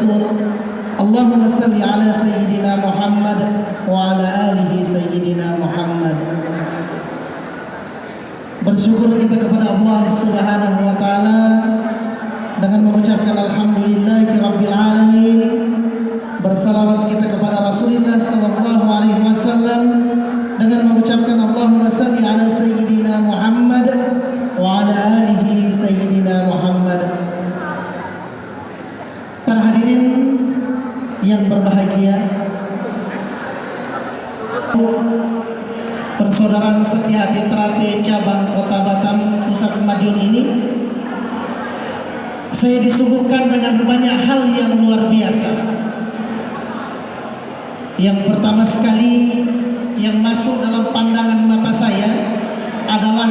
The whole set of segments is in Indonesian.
Rasul. Allahumma salli ala Sayyidina Muhammad wa ala alihi Sayyidina Muhammad. Bersyukur kita kepada Allah Subhanahu wa taala dengan mengucapkan alhamdulillahi rabbil alamin. Bersalawat kita kepada Rasulullah sallallahu alaihi wasallam dengan mengucapkan Allahumma salli ala Sayyidina Muhammad wa ala alihi Sayyidina Muhammad. Para hadirin yang berbahagia, persaudaraan setia hati Trate cabang Kota Batam Pusat Madiun ini, saya disuguhkan dengan banyak hal yang luar biasa. Yang pertama sekali yang masuk dalam pandangan mata saya adalah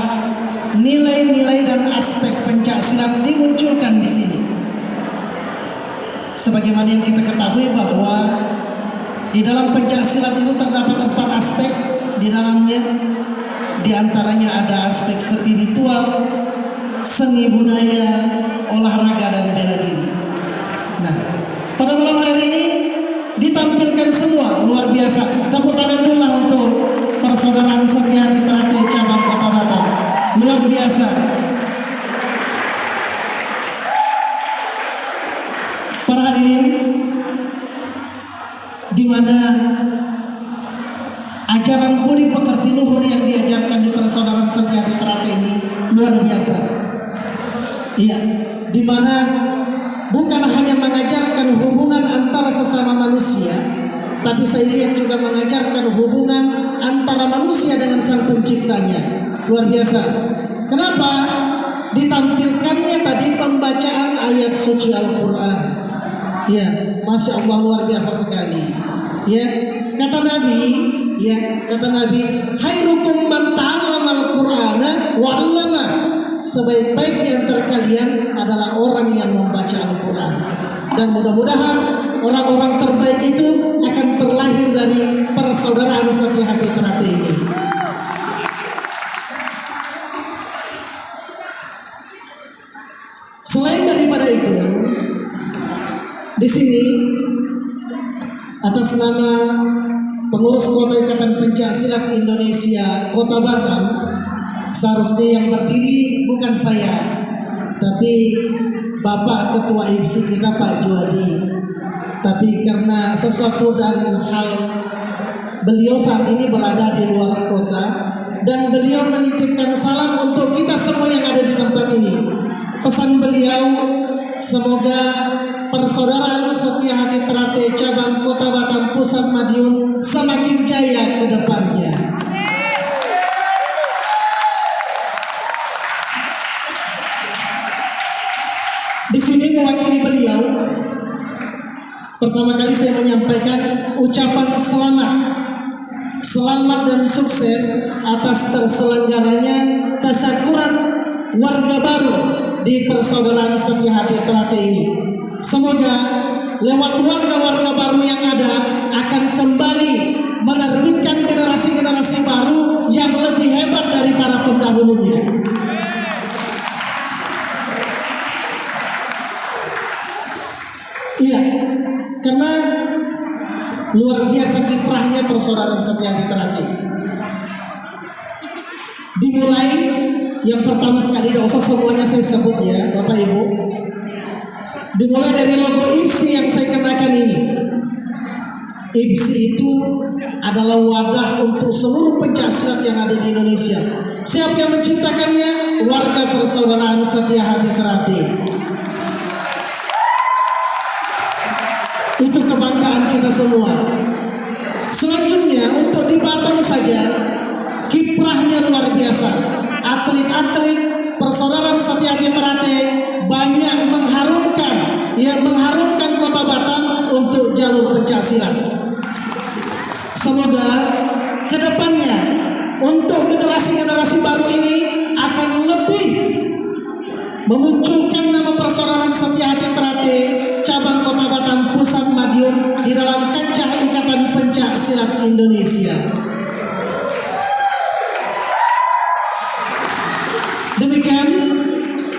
nilai-nilai dan aspek pencaksilat dimunculkan di sini. Sebagaimana yang kita ketahui bahwa di dalam pencaksilat itu terdapat 4 aspek di dalamnya. Di antaranya ada aspek spiritual, seni budaya, olahraga dan bela diri. Nah, pada malam hari ini ditampilkan semua, luar biasa. Tepuk tangan dulu lah untuk persaudaraan setia hati Trate cabang Kota Batam. Luar biasa. Para hadirin, di mana ajaran budi pekerti luhur yang diajarkan di persaudaraan setia hati Trate ini luar biasa. Iya, di mana bukan hanya mengajarkan hubungan antara sesama manusia, tapi saya lihat juga mengajarkan hubungan antara manusia dengan sang penciptanya. Luar biasa. Kenapa? Ditampilkannya tadi pembacaan ayat suci Al-Quran. Ya, Masya Allah, luar biasa sekali. Ya, kata Nabi, khairukum man ta'allamal Qur'ana wa 'allama. Sebaik-baik di antara kalian adalah orang yang membaca Al-Quran. Dan mudah-mudahan orang-orang terbaik itu akan terlahir dari persaudaraan setia hati Trate ini. Selain daripada itu, di sini atas nama pengurus Kota Ikatan Pencaksilat Indonesia Kota Batam, seharusnya yang berdiri bukan saya, tapi Bapak Ketua IPSI kita Pak Juwadi. Tapi karena sesuatu dan hal beliau saat ini berada di luar kota, dan beliau menitipkan salam untuk kita semua yang ada di tempat ini. Pesan beliau, semoga persaudaraan setia hati Trate cabang Kota Batam Pusat Madiun semakin jaya ke depannya. Di sini mewakili beliau, pertama kali saya menyampaikan ucapan selamat dan sukses atas terselenggaranya tasyakuran warga baru di persaudaraan setia hati Trate ini. Semoga lewat warga-warga baru yang ada akan kembali menerbitkan generasi-generasi baru yang lebih hebat dari para pendahulunya. Iya, karena luar biasa kiprahnya persaudaraan setia hati Trate. Dimulai yang pertama sekali, tidak usah semuanya saya sebut ya Bapak Ibu. Dimulai dari logo IPSI yang saya kenakan ini. IPSI itu adalah wadah untuk seluruh pencaksilat yang ada di Indonesia. Siapa yang menciptakannya? Warga persaudaraan setia hati Trate. Itu kebanggaan kita semua. Selanjutnya untuk di Batam saja kiprahnya luar biasa. Atlet-atlet persaudaraan setia hati Trate banyak mengharumkan Kota Batam untuk jalur pencaksilat. Semoga kedepannya untuk generasi-generasi baru ini akan lebih memunculkan nama persaudaraan setia hati Trate cabang Kota Batam Pusat Madiun di dalam kancah Ikatan Pencaksilat Indonesia. Demikian,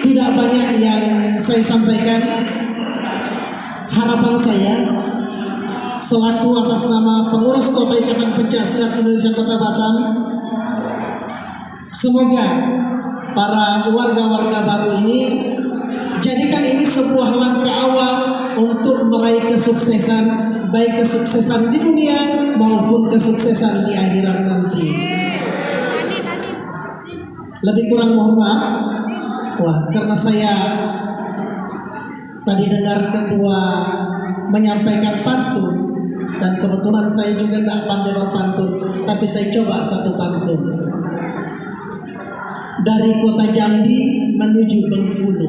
tidak banyak yang saya sampaikan. harapan saya selaku atas nama pengurus Kota Ikatan Pencaksilat Indonesia Kota Batam, semoga para warga-warga baru ini jadikan ini sebuah langkah awal untuk meraih kesuksesan, baik kesuksesan di dunia maupun kesuksesan di akhirat nanti. Lebih kurang mohon maaf, karena saya tadi dengar ketua menyampaikan pantun dan kebetulan saya juga tidak pandai berpantun, tapi saya coba satu pantun. Dari kota Jambi menuju Bengkulu,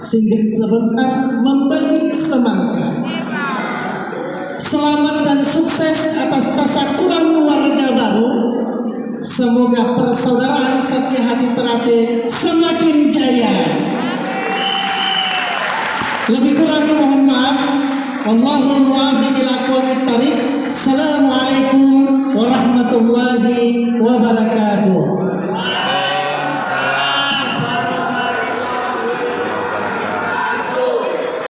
singgah sebentar membeli semangka. Selamat dan sukses atas tasyakuran warga baru. Semoga persaudaraan Satya Hati Terate semakin jaya. Lebih kurang mohon maaf. Wallahul muwaffiq ila aqwamit thariq. Assalamualaikum warahmatullahi